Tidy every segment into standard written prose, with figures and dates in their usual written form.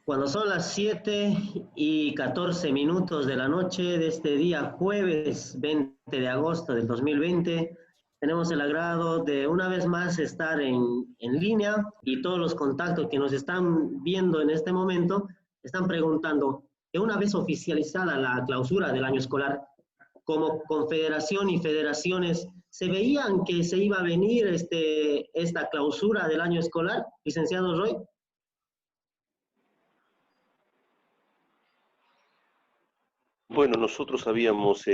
Cuando son las 7:14 de la noche de este día jueves 20 de agosto del 2020, tenemos el agrado de una vez más estar en línea y todos los contactos que nos están viendo en este momento están preguntando que una vez oficializada la clausura del año escolar, como confederación y federaciones, ¿se veían que se iba a venir esta clausura del año escolar, licenciado Roy? Bueno, nosotros habíamos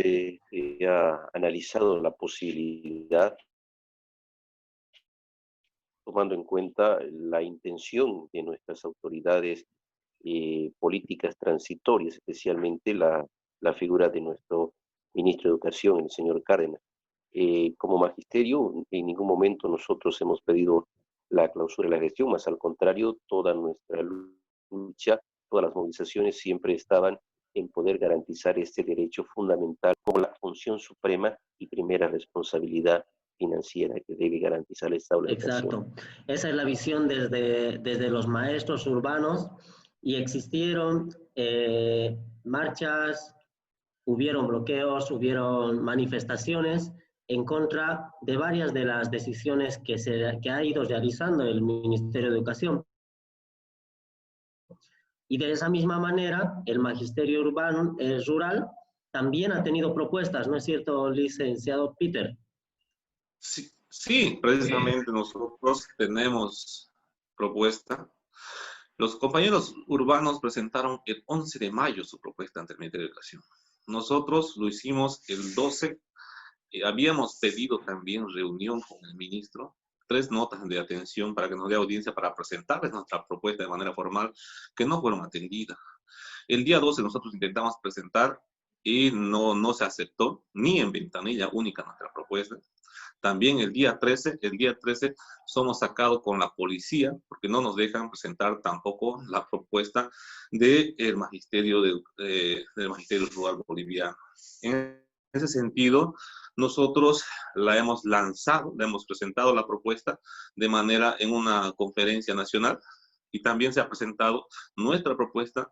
ya analizado la posibilidad, tomando en cuenta la intención de nuestras autoridades políticas transitorias, especialmente la figura de nuestro ministro de Educación, el señor Cárdenas. Como magisterio, en ningún momento nosotros hemos pedido la clausura de la gestión, más al contrario, toda nuestra lucha, todas las movilizaciones siempre estaban en poder garantizar este derecho fundamental como la función suprema y primera responsabilidad financiera que debe garantizar el Estado de Educación. Exacto. Esa es la visión desde los maestros urbanos y existieron marchas, hubieron bloqueos, hubieron manifestaciones en contra de varias de las decisiones que ha ido realizando el Ministerio de Educación. Y de esa misma manera, el magisterio urbano, rural, también ha tenido propuestas, ¿no es cierto, licenciado Peter? Sí, sí, precisamente nosotros tenemos propuesta. Los compañeros urbanos presentaron el 11 de mayo su propuesta ante el Ministerio de Educación. Nosotros lo hicimos el 12. Habíamos pedido también reunión con el ministro, 3 notas de atención para que nos dé audiencia para presentarles nuestra propuesta de manera formal, que no fueron atendidas. El día 12 nosotros intentamos presentar y no se aceptó, ni en ventanilla única nuestra propuesta. También el día 13 somos sacados con la policía porque no nos dejan presentar tampoco la propuesta del Magisterio del Magisterio Rural Boliviano. En ese sentido, nosotros la hemos lanzado, le hemos presentado la propuesta de manera en una conferencia nacional y también se ha presentado nuestra propuesta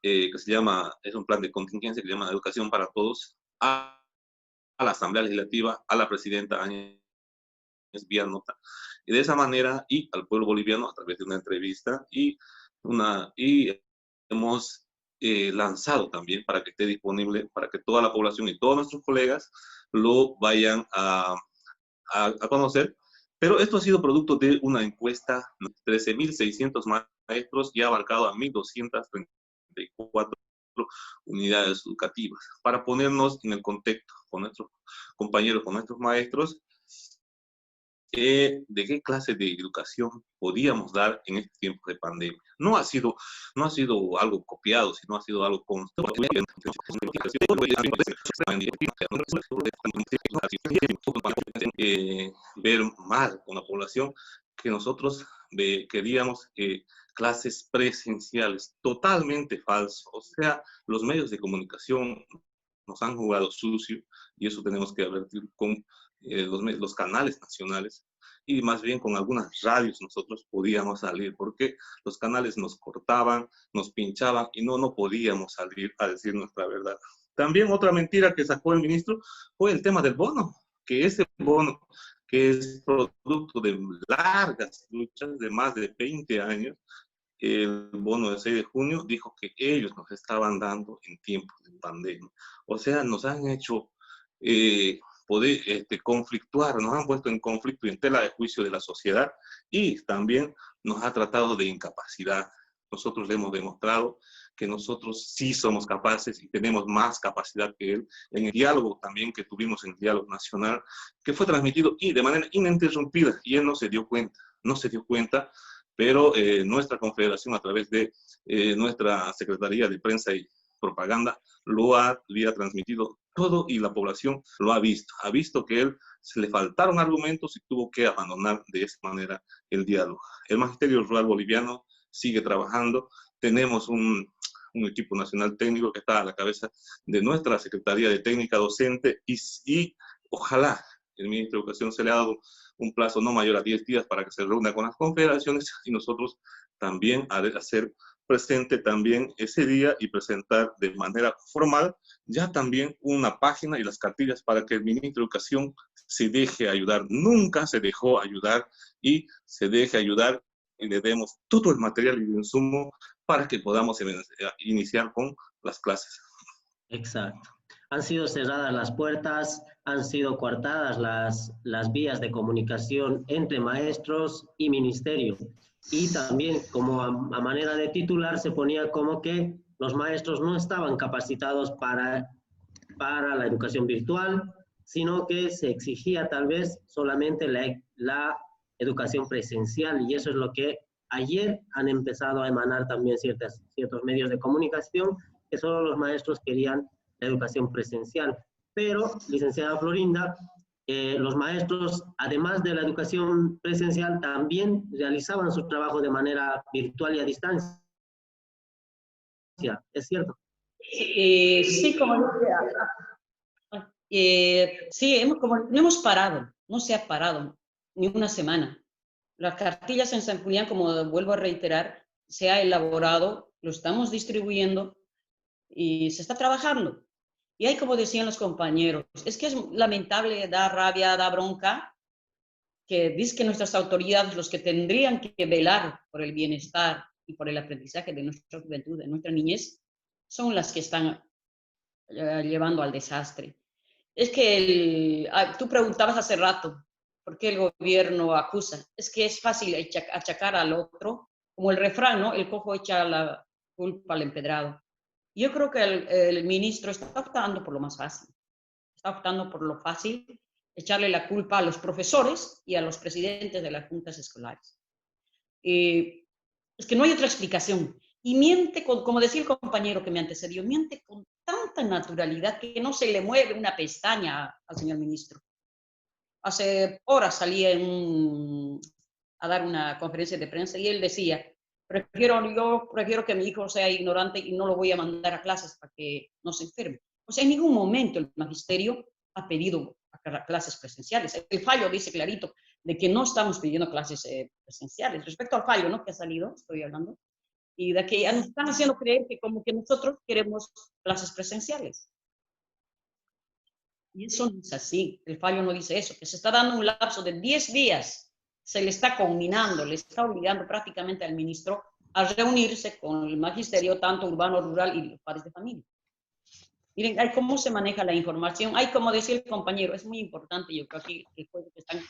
que se llama, es un plan de contingencia que se llama Educación para Todos, a la Asamblea Legislativa, a la presidenta Áñez vía nota. Y de esa manera, y al pueblo boliviano a través de una entrevista, y hemos lanzado también para que esté disponible, para que toda la población y todos nuestros colegas lo vayan a conocer. Pero esto ha sido producto de una encuesta de 13.600 maestros y ha abarcado a 1.234 unidades educativas. Para ponernos en el contexto con nuestros compañeros, con nuestros maestros, de qué clase de educación podíamos dar en este tiempo de pandemia. No ha sido algo copiado, sino ha sido algo construido. Ver mal con la población que nosotros queríamos clases presenciales, totalmente falso. O sea, los medios de comunicación nos han jugado sucio y eso tenemos que advertir con los canales nacionales y más bien con algunas radios nosotros podíamos salir porque los canales nos cortaban, nos pinchaban y no podíamos salir a decir nuestra verdad. También otra mentira que sacó el ministro fue el tema del bono, que ese bono que es producto de largas luchas de más de 20 años, el bono del 6 de junio dijo que ellos nos estaban dando en tiempos de pandemia. O sea, nos han hecho poder conflictuar, nos han puesto en conflicto y en tela de juicio de la sociedad y también nos ha tratado de incapacidad. Nosotros le hemos demostrado que nosotros sí somos capaces y tenemos más capacidad que él en el diálogo también que tuvimos en el diálogo nacional, que fue transmitido y de manera ininterrumpida y él no se dio cuenta, pero nuestra confederación a través de nuestra Secretaría de Prensa y Propaganda lo había transmitido todo y la población lo ha visto que él se le faltaron argumentos y tuvo que abandonar de esa manera el diálogo. El Magisterio Rural Boliviano sigue trabajando, tenemos un equipo nacional técnico que está a la cabeza de nuestra Secretaría de Técnica Docente y ojalá el ministro de Educación se le ha dado un plazo no mayor a 10 días para que se reúna con las confederaciones y nosotros también hacer presente también ese día y presentar de manera formal ya también una página y las cartillas para que el ministro de Educación se deje ayudar. Nunca se dejó ayudar y se deje ayudar y le demos todo el material y el insumo para que podamos iniciar con las clases. Exacto. Han sido cerradas las puertas, han sido coartadas las vías de comunicación entre maestros y ministerio. Y también, como a manera de titular, se ponía como que los maestros no estaban capacitados para la educación virtual, sino que se exigía tal vez solamente la educación presencial, y eso es lo que ayer han empezado a emanar también ciertos medios de comunicación, que solo los maestros querían la educación presencial. Pero, licenciada Florinda, los maestros, además de la educación presencial, también realizaban su trabajo de manera virtual y a distancia. ¿Es cierto? Sí, como sí, como no hemos parado, no se ha parado ni una semana. Las cartillas en San Julián, como vuelvo a reiterar, se ha elaborado, lo estamos distribuyendo y se está trabajando. Y hay, como decían los compañeros, es que es lamentable, da rabia, da bronca, que dice que nuestras autoridades, los que tendrían que velar por el bienestar y por el aprendizaje de nuestra juventud, de nuestra niñez, son las que están llevando al desastre. Es que tú preguntabas hace rato, ¿por qué el gobierno acusa? Es que es fácil achacar al otro, como el refrán, ¿no? El cojo echa la culpa al empedrado. Yo creo que el ministro está optando por lo más fácil. Está optando por lo fácil, echarle la culpa a los profesores y a los presidentes de las juntas escolares. Es que no hay otra explicación. Y miente, como decía el compañero que me antecedió, miente con tanta naturalidad que no se le mueve una pestaña al señor ministro. Hace horas salí a dar una conferencia de prensa y él decía, yo prefiero que mi hijo sea ignorante y no lo voy a mandar a clases para que no se enferme. O sea, en ningún momento el magisterio ha pedido clases presenciales. El fallo dice clarito de que no estamos pidiendo clases presenciales. Respecto al fallo, ¿no?, que ha salido, estoy hablando, y de que nos están haciendo creer que como que nosotros queremos clases presenciales. Y eso no es así. El fallo no dice eso, que se está dando un lapso de 10 días. Se le está combinando, le está obligando prácticamente al ministro a reunirse con el magisterio, tanto urbano, rural y los padres de familia. Miren, hay cómo se maneja la información. Hay, como decía el compañero, es muy importante, yo creo que están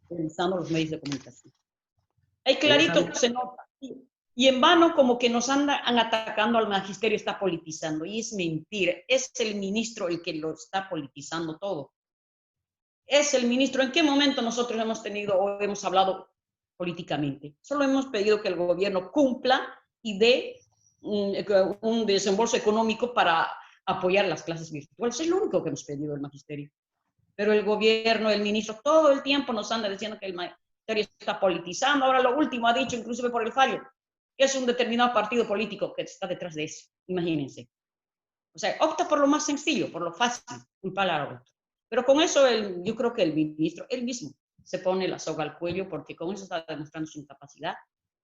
revisando los medios de comunicación. Hay clarito, se nota. Y en vano como que nos andan atacando al magisterio, está politizando. Y es mentira, es el ministro el que lo está politizando todo. Es el ministro. ¿En qué momento nosotros hemos tenido o hemos hablado políticamente? Solo hemos pedido que el gobierno cumpla y dé un desembolso económico para apoyar las clases virtuales. Es lo único que hemos pedido el magisterio. Pero el gobierno, el ministro, todo el tiempo nos anda diciendo que el magisterio está politizando. Ahora lo último ha dicho, inclusive por el fallo, que es un determinado partido político que está detrás de eso. Imagínense. O sea, opta por lo más sencillo, por lo fácil, culpar al otro. Pero con eso yo creo que el ministro, él mismo, se pone la soga al cuello porque con eso está demostrando su incapacidad,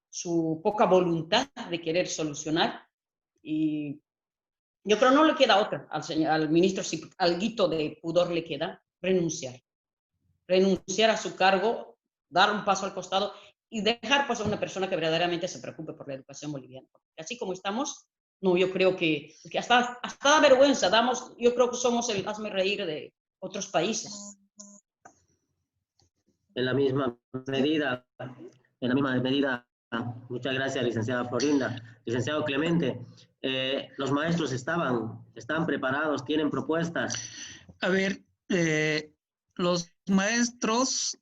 su poca voluntad de querer solucionar. Y yo creo que no le queda otra al ministro, si alguito de pudor le queda, renunciar. Renunciar a su cargo, dar un paso al costado y dejar pues a una persona que verdaderamente se preocupe por la educación boliviana. Porque así como estamos, no, yo creo que hasta da vergüenza, yo creo que somos el hazme reír de otros países. En la misma medida, muchas gracias, licenciada Florinda. Licenciado Clemente, los maestros están preparados, tienen propuestas. A ver, los maestros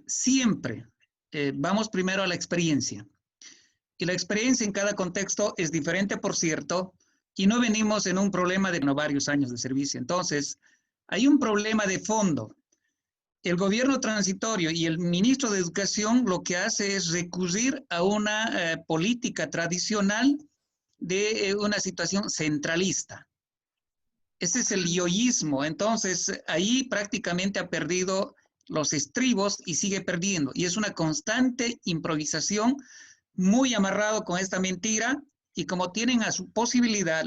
siempre vamos primero a la experiencia. Y la experiencia en cada contexto es diferente, por cierto, y no venimos en un problema de varios años de servicio. Entonces, hay un problema de fondo. El gobierno transitorio y el ministro de Educación lo que hace es recurrir a una política tradicional de una situación centralista. Ese es el yoísmo. Entonces, ahí prácticamente ha perdido los estribos y sigue perdiendo. Y es una constante improvisación muy amarrado con esta mentira, y como tienen a su posibilidad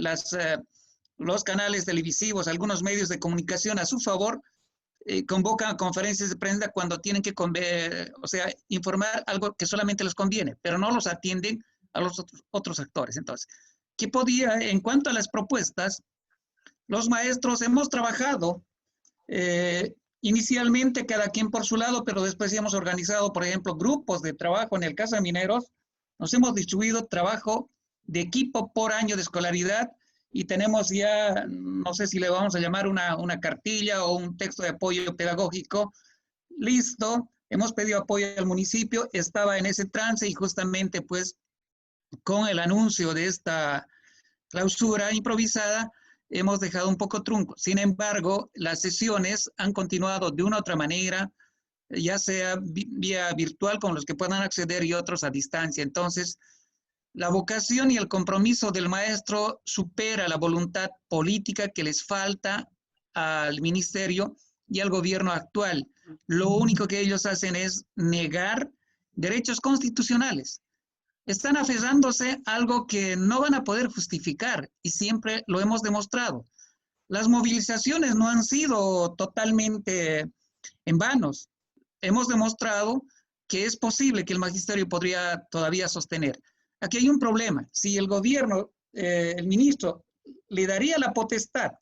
los canales televisivos, algunos medios de comunicación a su favor, convocan conferencias de prensa cuando tienen que informar algo que solamente les conviene, pero no los atienden a los otros actores. Entonces, en cuanto a las propuestas, los maestros hemos trabajado inicialmente cada quien por su lado, pero después hemos organizado, por ejemplo, grupos de trabajo. En el caso de mineros, nos hemos distribuido trabajo de equipo por año de escolaridad, y tenemos ya, no sé si le vamos a llamar una cartilla o un texto de apoyo pedagógico listo. Hemos pedido apoyo al municipio, estaba en ese trance, y justamente pues con el anuncio de esta clausura improvisada hemos dejado un poco trunco. Sin embargo, las sesiones han continuado de una u otra manera, ya sea vía virtual con los que puedan acceder y otros a distancia. Entonces, la vocación y el compromiso del maestro supera la voluntad política que les falta al ministerio y al gobierno actual. Lo único que ellos hacen es negar derechos constitucionales. Están aferrándose a algo que no van a poder justificar, y siempre lo hemos demostrado. Las movilizaciones no han sido totalmente en vanos. Hemos demostrado que es posible, que el magisterio podría todavía sostener. Aquí hay un problema. Si el gobierno, el ministro, le daría la potestad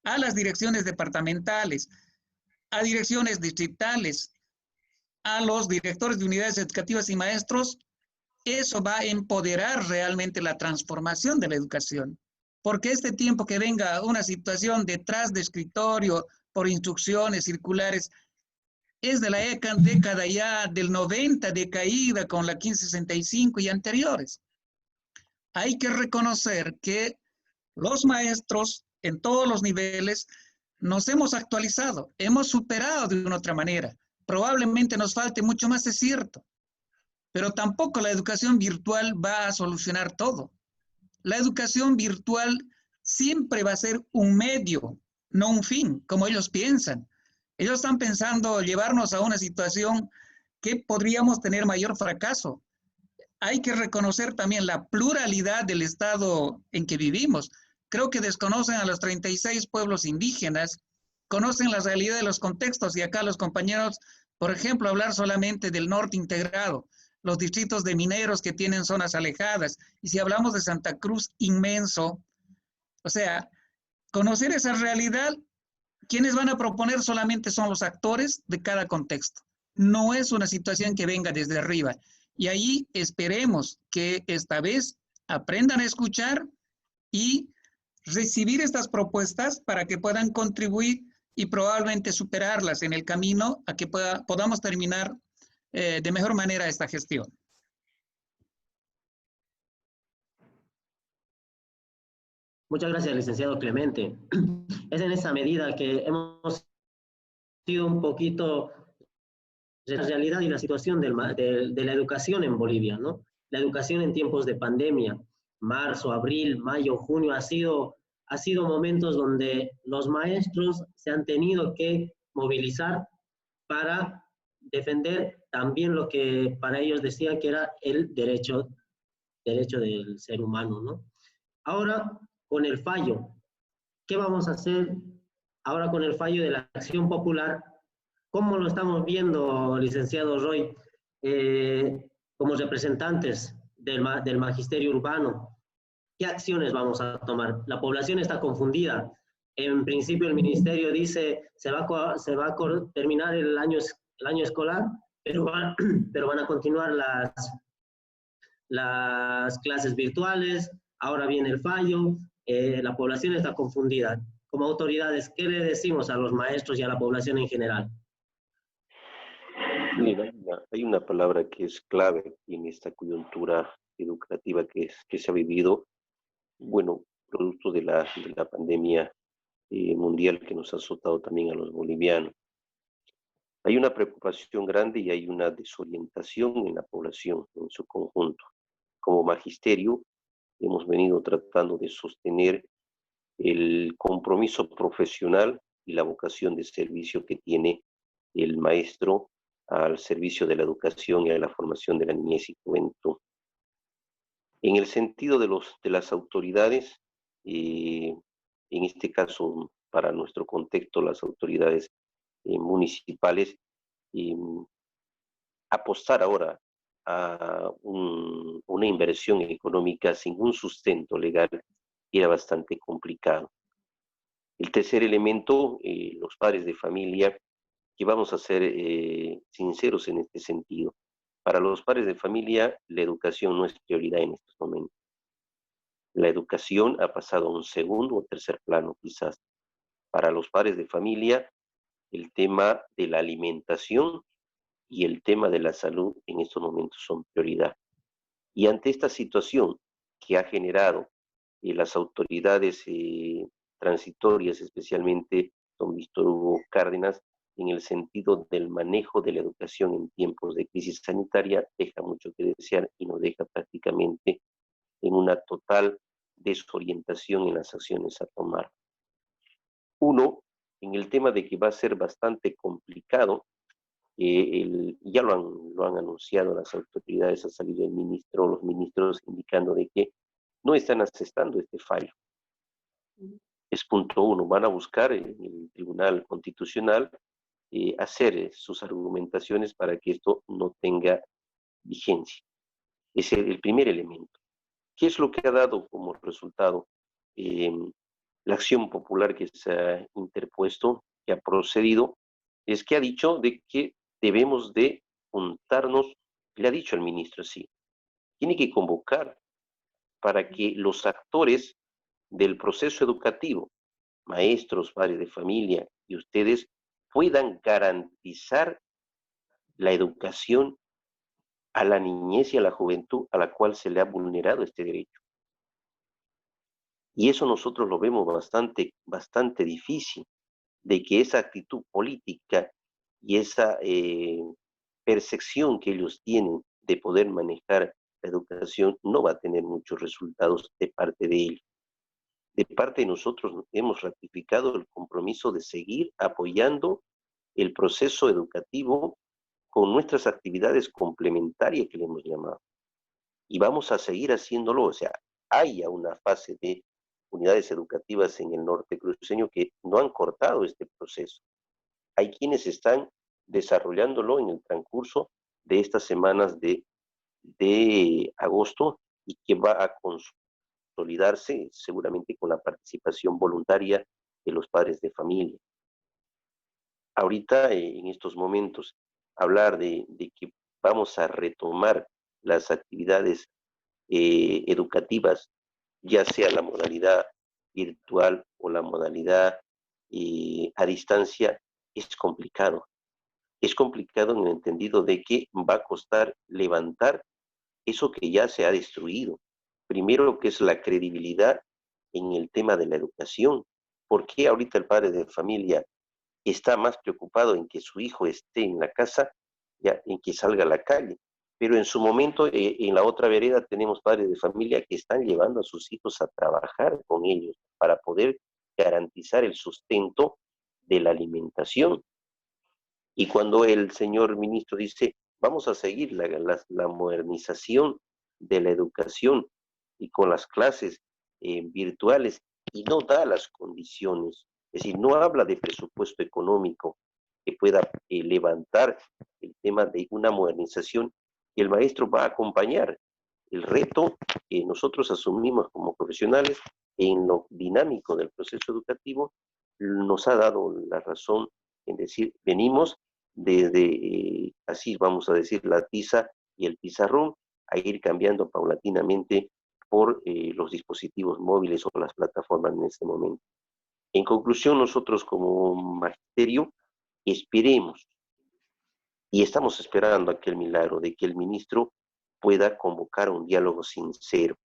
a las direcciones departamentales, a direcciones distritales, a los directores de unidades educativas y maestros, eso va a empoderar realmente la transformación de la educación. Porque este tiempo que venga una situación detrás de escritorio, por instrucciones circulares, es de la década ya del 90, decaída con la 1565 y anteriores. Hay que reconocer que los maestros en todos los niveles nos hemos actualizado, hemos superado de una otra manera. Probablemente nos falte mucho más, es cierto, pero tampoco la educación virtual va a solucionar todo. La educación virtual siempre va a ser un medio, no un fin, como ellos piensan. Ellos están pensando llevarnos a una situación que podríamos tener mayor fracaso. Hay que reconocer también la pluralidad del estado en que vivimos. Creo que desconocen a los 36 pueblos indígenas, conocen la realidad de los contextos, y acá los compañeros, por ejemplo, hablar solamente del norte integrado, los distritos de mineros que tienen zonas alejadas, y si hablamos de Santa Cruz, inmenso. O sea, conocer esa realidad, quienes van a proponer solamente son los actores de cada contexto. No es una situación que venga desde arriba. Y ahí esperemos que esta vez aprendan a escuchar y recibir estas propuestas para que puedan contribuir y probablemente superarlas en el camino a que podamos terminar de mejor manera esta gestión. Muchas gracias, licenciado Clemente. Es en esa medida que hemos sido un poquito de la realidad y la situación de la educación en Bolivia, ¿no? La educación en tiempos de pandemia, marzo, abril, mayo, junio, ha sido momentos donde los maestros se han tenido que movilizar para defender también lo que para ellos decían que era el derecho del ser humano, ¿no? Ahora, con el fallo, ¿qué vamos a hacer ahora con el fallo de la acción popular? ¿Cómo lo estamos viendo, licenciado Roy, como representantes del magisterio urbano? ¿Qué acciones vamos a tomar? La población está confundida. En principio el ministerio dice se va a terminar el año escolar, pero van a continuar las clases virtuales. Ahora viene el fallo. La población está confundida. Como autoridades, ¿qué le decimos a los maestros y a la población en general? Mira, hay una palabra que es clave en esta coyuntura educativa que se ha vivido, bueno, producto de la pandemia mundial que nos ha azotado también a los bolivianos. Hay una preocupación grande y hay una desorientación en la población en su conjunto. Como magisterio hemos venido tratando de sostener el compromiso profesional y la vocación de servicio que tiene el maestro al servicio de la educación y a la formación de la niñez y juventud. En el sentido de las autoridades, en este caso, para nuestro contexto, las autoridades municipales, eh, apostar ahora a una inversión económica sin un sustento legal era bastante complicado. El tercer elemento, los padres de familia, que vamos a ser sinceros en este sentido. Para los padres de familia, la educación no es prioridad en estos momentos. La educación ha pasado a un segundo o tercer plano, quizás. Para los padres de familia, el tema de la alimentación y el tema de la salud en estos momentos son prioridad. Y ante esta situación que ha generado las autoridades transitorias, especialmente don Víctor Hugo Cárdenas, en el sentido del manejo de la educación en tiempos de crisis sanitaria, deja mucho que desear y nos deja prácticamente en una total desorientación en las acciones a tomar. Uno, en el tema de que va a ser bastante complicado, ya lo han anunciado las autoridades, ha salido el ministro, los ministros indicando de que no están aceptando este fallo. Es punto uno, van a buscar en el Tribunal Constitucional hacer sus argumentaciones para que esto no tenga vigencia. Es el primer elemento. ¿Qué es lo que ha dado como resultado? La acción popular que se ha interpuesto, que ha procedido, es que ha dicho de que debemos de juntarnos, le ha dicho al ministro así, tiene que convocar para que los actores del proceso educativo, maestros, padres de familia y ustedes, puedan garantizar la educación a la niñez y a la juventud a la cual se le ha vulnerado este derecho. Y eso nosotros lo vemos bastante difícil, de que esa actitud política y esa percepción que ellos tienen de poder manejar la educación no va a tener muchos resultados de parte de ellos. De parte de nosotros hemos ratificado el compromiso de seguir apoyando el proceso educativo con nuestras actividades complementarias que le hemos llamado. Y vamos a seguir haciéndolo, o sea, hay ya una fase de unidades educativas en el norte cruceño que no han cortado este proceso. Hay quienes están desarrollándolo en el transcurso de estas semanas de agosto y que va a consolidarse seguramente con la participación voluntaria de los padres de familia. Ahorita, en estos momentos, hablar de que vamos a retomar las actividades educativas, ya sea la modalidad virtual o la modalidad a distancia, es complicado. Es complicado en el entendido de que va a costar levantar eso que ya se ha destruido. Primero, que es la credibilidad en el tema de la educación. ¿Por qué ahorita el padre de familia está más preocupado en que su hijo esté en la casa, ya en que salga a la calle? Pero en su momento, en la otra vereda, tenemos padres de familia que están llevando a sus hijos a trabajar con ellos para poder garantizar el sustento de la alimentación. Y cuando el señor ministro dice, vamos a seguir la modernización de la educación y con las clases virtuales, y no da las condiciones, es decir, no habla de presupuesto económico que pueda levantar el tema de una modernización, y el maestro va a acompañar el reto que nosotros asumimos como profesionales en lo dinámico del proceso educativo. Nos ha dado la razón en decir, venimos desde, así vamos a decir, la tiza y el pizarrón, a ir cambiando paulatinamente por los dispositivos móviles o las plataformas en este momento. En conclusión, nosotros como magisterio esperemos y estamos esperando aquel milagro de que el ministro pueda convocar un diálogo sincero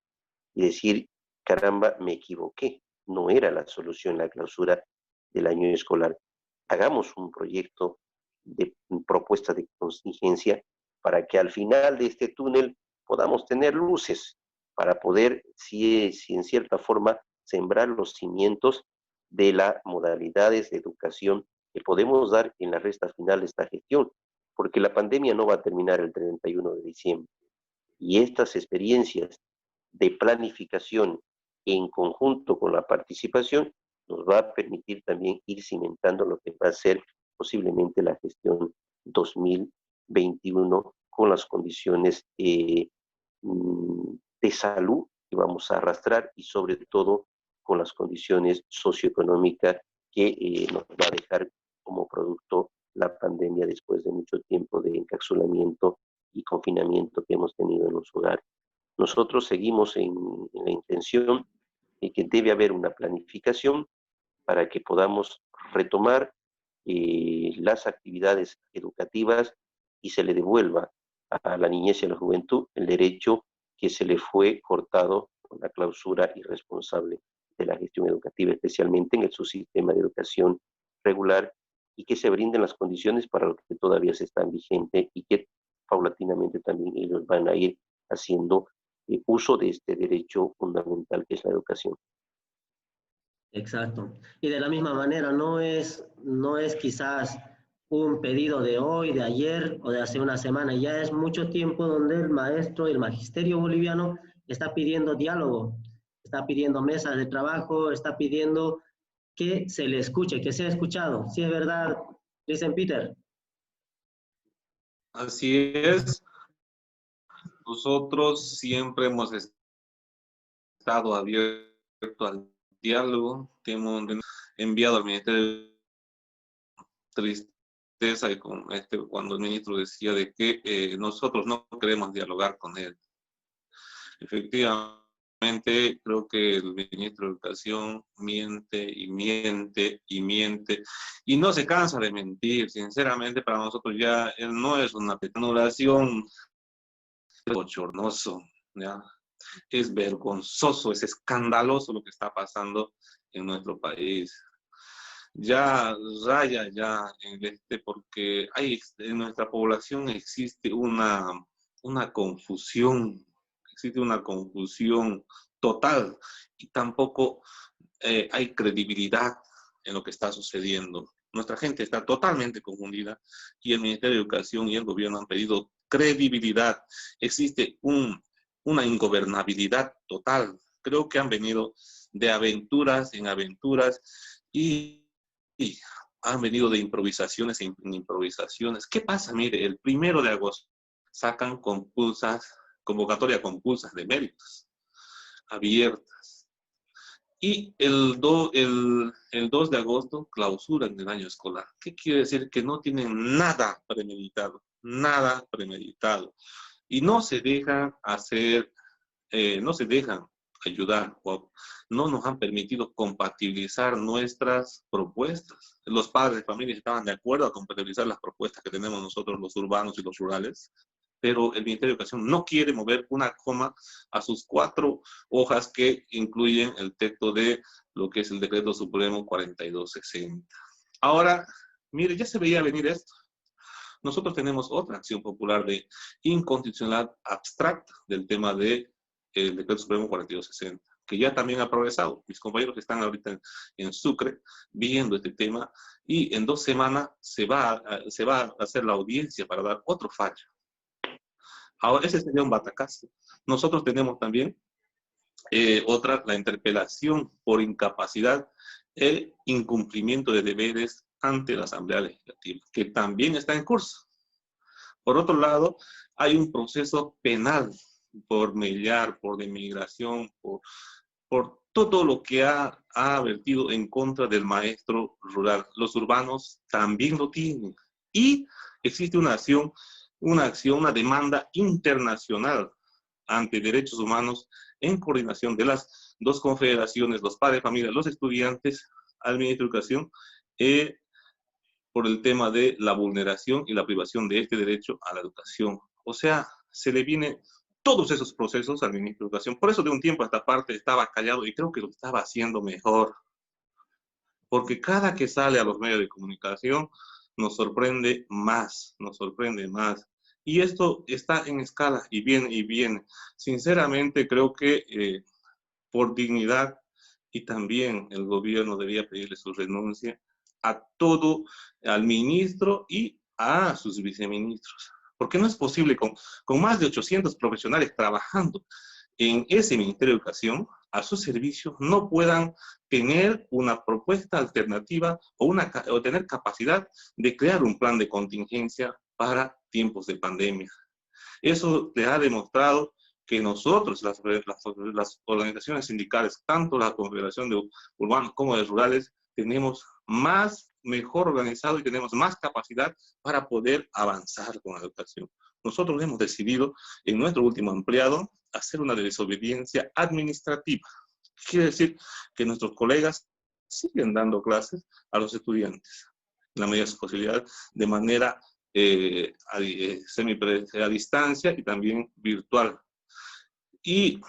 y decir, caramba, me equivoqué, no era la solución la clausura del año escolar. Hagamos un proyecto de propuesta de contingencia para que al final de este túnel podamos tener luces para poder, si en cierta forma, sembrar los cimientos de las modalidades de educación que podemos dar en la recta final de esta gestión, porque la pandemia no va a terminar el 31 de diciembre. Y estas experiencias de planificación en conjunto con la participación, nos va a permitir también ir cimentando lo que va a ser posiblemente la gestión 2021 con las condiciones de salud que vamos a arrastrar y sobre todo con las condiciones socioeconómicas que nos va a dejar como producto la pandemia después de mucho tiempo de encapsulamiento y confinamiento que hemos tenido en los hogares. Nosotros seguimos en la intención de que debe haber una planificación para que podamos retomar las actividades educativas y se le devuelva a la niñez y a la juventud el derecho que se le fue cortado con la clausura irresponsable de la gestión educativa, especialmente en el subsistema de educación regular, y que se brinden las condiciones para lo que todavía se están vigentes y que paulatinamente también ellos van a ir haciendo uso de este derecho fundamental que es la educación. Exacto. Y de la misma manera, no es quizás un pedido de hoy, de ayer o de hace una semana, ya es mucho tiempo donde el maestro, el magisterio boliviano está pidiendo diálogo, está pidiendo mesas de trabajo, está pidiendo que se le escuche, que sea escuchado. ¿Sí es verdad, dicen Peter? Así es. Nosotros siempre hemos estado abiertos al diálogo, que hemos enviado al Ministerio tristeza y con cuando el ministro decía de que nosotros no queremos dialogar con él. Efectivamente, creo que el ministro de Educación miente y miente y miente y no se cansa de mentir. Sinceramente, para nosotros ya él no es una anulación, es bochornoso, ¿ya? Es vergonzoso, es escandaloso lo que está pasando en nuestro país. Ya raya ya porque en nuestra población existe una confusión, existe una confusión total y tampoco hay credibilidad en lo que está sucediendo. Nuestra gente está totalmente confundida y el Ministerio de Educación y el gobierno han pedido credibilidad. Existe una ingobernabilidad total. Creo que han venido de aventuras en aventuras y han venido de improvisaciones en improvisaciones. ¿Qué pasa? Mire, el 1 de agosto sacan convocatoria compulsas de méritos abiertas. Y el 2 de agosto clausuran el año escolar. ¿Qué quiere decir? Que no tienen nada premeditado, nada premeditado. Y no se dejan hacer, no se dejan ayudar, o no nos han permitido compatibilizar nuestras propuestas. Los padres de familia estaban de acuerdo a compatibilizar las propuestas que tenemos nosotros los urbanos y los rurales, pero el Ministerio de Educación no quiere mover una coma a sus 4 hojas que incluyen el texto de lo que es el Decreto Supremo 4260. Ahora, mire, ya se veía venir esto. Nosotros tenemos otra acción popular de inconstitucionalidad abstracta del tema de el Decreto Supremo 4260, que ya también ha progresado. Mis compañeros que están ahorita en Sucre viendo este tema y en 2 semanas se va a hacer la audiencia para dar otro fallo. Ahora, ese sería un batacazo. Nosotros tenemos también la interpelación por incapacidad e incumplimiento de deberes ante la Asamblea Legislativa, que también está en curso. Por otro lado, hay un proceso penal por millar, por demigración, por todo lo que ha vertido en contra del maestro rural. Los urbanos también lo tienen. Y existe una demanda internacional ante derechos humanos en coordinación de las 2 confederaciones, los padres de familia, los estudiantes, al Ministerio de Educación, por el tema de la vulneración y la privación de este derecho a la educación. O sea, se le viene todos esos procesos al Ministro de Educación. Por eso de un tiempo a esta parte estaba callado y creo que lo estaba haciendo mejor. Porque cada que sale a los medios de comunicación nos sorprende más, nos sorprende más. Y esto está en escala y viene y viene. Sinceramente creo que por dignidad y también el gobierno debía pedirle su renuncia a todo, al ministro y a sus viceministros. Porque no es posible con más de 800 profesionales trabajando en ese Ministerio de Educación, a sus servicios, no puedan tener una propuesta alternativa o tener capacidad de crear un plan de contingencia para tiempos de pandemia. Eso le ha demostrado que nosotros, las organizaciones sindicales, tanto la Confederación de Urbanos como de Rurales, tenemos mejor organizado y tenemos más capacidad para poder avanzar con la educación. Nosotros hemos decidido en nuestro último ampliado hacer una desobediencia administrativa. Quiere decir que nuestros colegas siguen dando clases a los estudiantes, en la medida de su posibilidad, de manera a distancia y también virtual. Y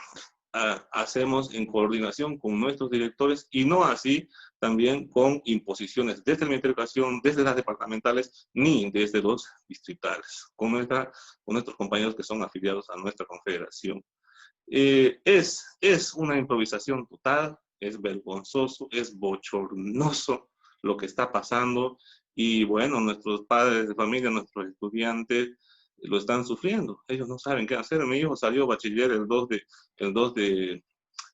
hacemos en coordinación con nuestros directores y no así también con imposiciones desde el Ministerio de Educación, desde las departamentales, ni desde los distritales, con nuestros compañeros que son afiliados a nuestra confederación. Es una improvisación total, es vergonzoso, es bochornoso lo que está pasando y bueno, nuestros padres de familia, nuestros estudiantes lo están sufriendo. Ellos no saben qué hacer. Mi hijo salió bachiller el 2 de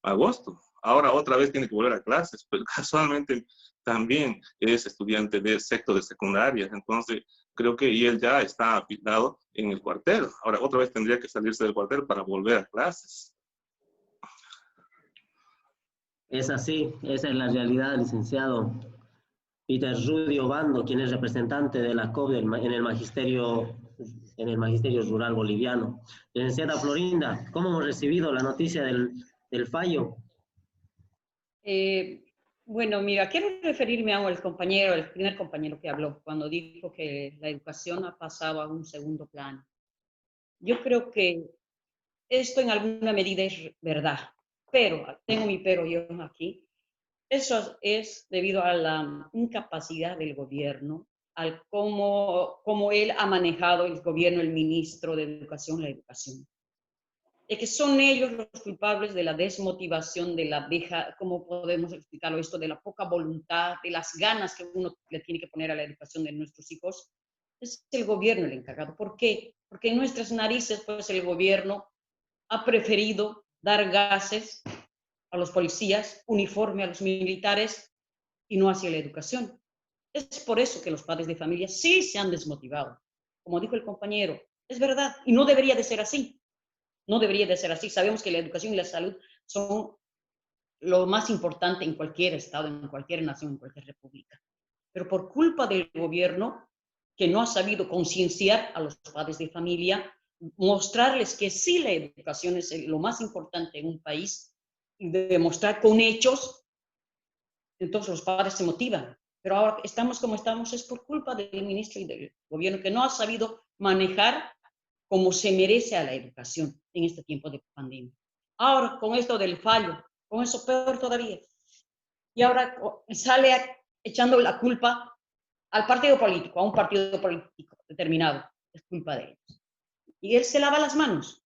agosto. Ahora otra vez tiene que volver a clases, pero casualmente también es estudiante de sexto de secundaria. Entonces creo que y él ya está afiliado en el cuartel. Ahora otra vez tendría que salirse del cuartel para volver a clases. Es así, esa es la realidad, licenciado Peter Rudy Obando, quien es representante de la COB en el magisterio rural boliviano. Licenciada Florinda, ¿cómo hemos recibido la noticia del fallo? Bueno, mira, quiero referirme al compañero, el primer compañero que habló, cuando dijo que la educación ha pasado a un segundo plano. Yo creo que esto en alguna medida es verdad, pero, tengo mi pero yo aquí, eso es debido a la incapacidad del gobierno, al cómo él ha manejado el gobierno, el ministro de Educación, la educación. Es que son ellos los culpables de la desmotivación, de la ¿cómo podemos explicarlo esto? De la poca voluntad, de las ganas que uno le tiene que poner a la educación de nuestros hijos. Es el gobierno el encargado. ¿Por qué? Porque en nuestras narices, pues el gobierno ha preferido dar gases a los policías, uniforme a los militares y no hacia la educación. Es por eso que los padres de familia sí se han desmotivado. Como dijo el compañero, es verdad, y no debería de ser así. No debería de ser así. Sabemos que la educación y la salud son lo más importante en cualquier estado, en cualquier nación, en cualquier república. Pero por culpa del gobierno, que no ha sabido concienciar a los padres de familia, mostrarles que sí la educación es lo más importante en un país, y demostrar con hechos, entonces los padres se motivan. Pero ahora estamos como estamos es por culpa del ministro y del gobierno, que no ha sabido manejar como se merece a la educación en este tiempo de pandemia. Ahora, con esto del fallo, con eso peor todavía. Y ahora sale echando la culpa al partido político, a un partido político determinado. Es culpa de ellos. Y él se lava las manos.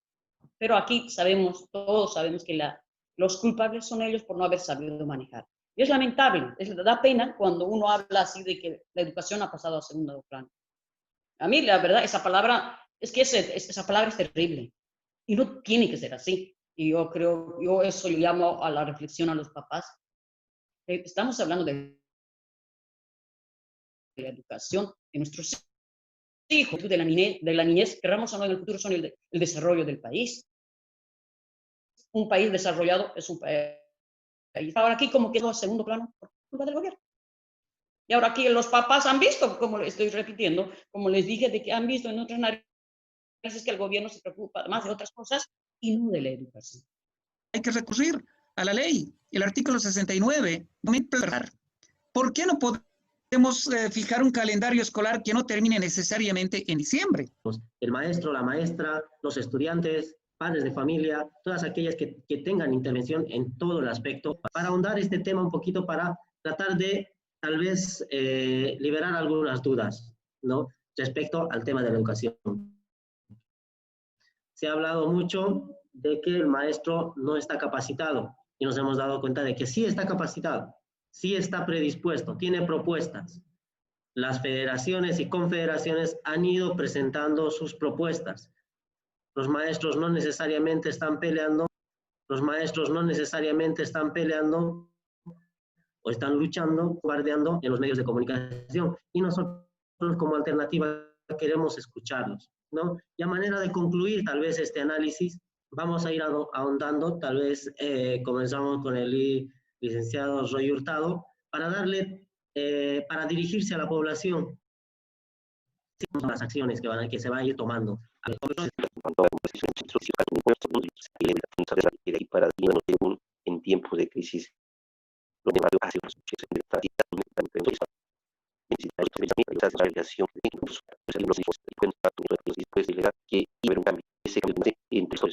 Pero aquí sabemos, todos sabemos que los culpables son ellos por no haber sabido manejar. Y es lamentable, da pena cuando uno habla así de que la educación ha pasado a segundo plano. A mí, la verdad, esa palabra es terrible. Y no tiene que ser así. Y yo eso le llamo a la reflexión a los papás. Estamos hablando de la educación de nuestros hijos, de la niñez, querramos o no, en el futuro son el desarrollo del país. Un país desarrollado es un país. Ahora aquí como quedó a segundo plano por culpa del gobierno. Y ahora aquí los papás han visto, como estoy repitiendo, como les dije, de que han visto en otras narices que el gobierno se preocupa más de otras cosas y no de la educación. Hay que recurrir a la ley, el artículo 69. ¿Por qué no podemos fijar un calendario escolar que no termine necesariamente en diciembre? El maestro, la maestra, los estudiantes, padres de familia, todas aquellas que tengan intervención en todo el aspecto, para ahondar este tema un poquito, para tratar de tal vez liberar algunas dudas, ¿no?, respecto al tema de la educación. Se ha hablado mucho de que el maestro no está capacitado y nos hemos dado cuenta de que sí está capacitado, sí está predispuesto, tiene propuestas. Las federaciones y confederaciones han ido presentando sus propuestas. Los maestros no necesariamente están peleando Los maestros no necesariamente están peleando o están luchando, guardiando en los medios de comunicación. Y nosotros como alternativa queremos escucharlos, ¿no? Y a manera de concluir tal vez este análisis, vamos a ir ahondando, tal vez comenzamos con el licenciado Roy Hurtado, para darle, para dirigirse a la población, las acciones que se van a ir tomando. En tiempos de crisis,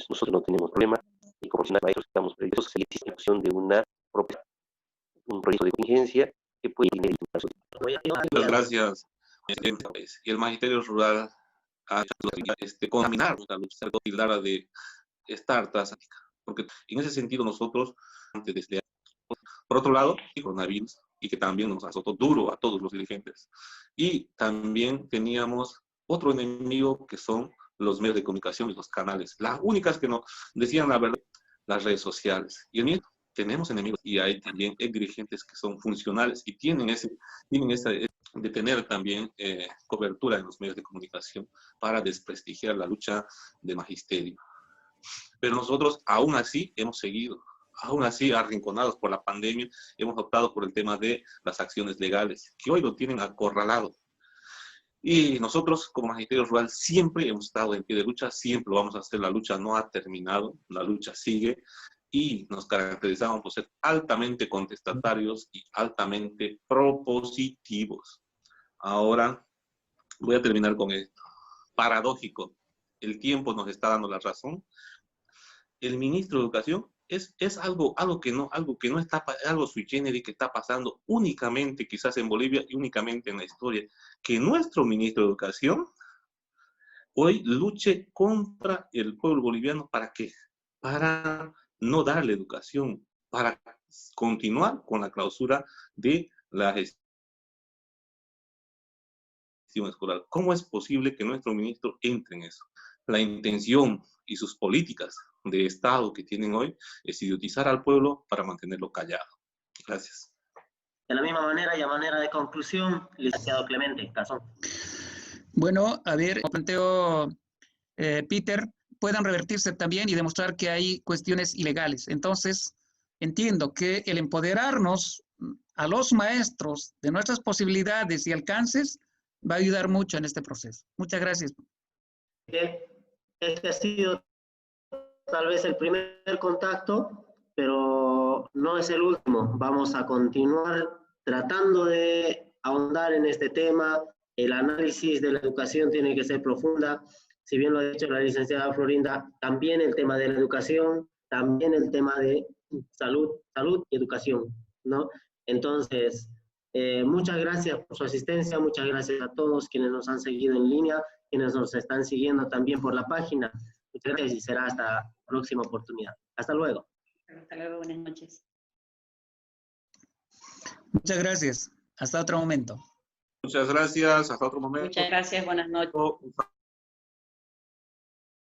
nosotros no tenemos problema y como maestros estamos previstos a la institución de un proyecto de contingencia que puede ir. Muchas gracias. Y el Magisterio Rural ha hecho contaminar la lucha, tildarla de estar transatlántica, porque en ese sentido nosotros, antes de este año, por otro lado, el coronavirus, y que también nos azotó duro a todos los dirigentes, y también teníamos otro enemigo que son los medios de comunicación y los canales, las únicas que nos decían la verdad, las redes sociales, y el miedo. Tenemos enemigos y hay también dirigentes que son funcionales y tienen esa de tener también cobertura en los medios de comunicación para desprestigiar la lucha de magisterio. Pero nosotros aún así hemos seguido, aún así arrinconados por la pandemia, hemos optado por el tema de las acciones legales, que hoy lo tienen acorralado. Y nosotros como Magisterio Rural siempre hemos estado en pie de lucha, siempre lo vamos a hacer, la lucha no ha terminado, la lucha sigue. Y nos caracterizamos por ser altamente contestatarios y altamente propositivos. Ahora voy a terminar con esto. Paradójico, el tiempo nos está dando la razón. El ministro de Educación es algo que no está, algo sui generis que está pasando únicamente quizás en Bolivia y únicamente en la historia. Que nuestro ministro de Educación hoy luche contra el pueblo boliviano. ¿Para qué? Para no darle educación, para continuar con la clausura de la gestión escolar. ¿Cómo es posible que nuestro ministro entre en eso? La intención y sus políticas de Estado que tienen hoy es idiotizar al pueblo para mantenerlo callado. Gracias. De la misma manera y a manera de conclusión, licenciado Clemente Cazón. Bueno, a ver, planteo, Peter, puedan revertirse también y demostrar que hay cuestiones ilegales. Entonces, entiendo que el empoderarnos a los maestros de nuestras posibilidades y alcances va a ayudar mucho en este proceso. Muchas gracias. Este ha sido tal vez el primer contacto, pero no es el último. Vamos a continuar tratando de ahondar en este tema. El análisis de la educación tiene que ser profunda. Si bien lo ha dicho la licenciada Florinda, también el tema de la educación, también el tema de salud y educación, ¿no? Entonces, muchas gracias por su asistencia, muchas gracias a todos quienes nos han seguido en línea, quienes nos están siguiendo también por la página. Muchas gracias y será hasta la próxima oportunidad. Hasta luego. Hasta luego, buenas noches. Muchas gracias. Hasta otro momento. Muchas gracias, hasta otro momento. Muchas gracias, buenas noches.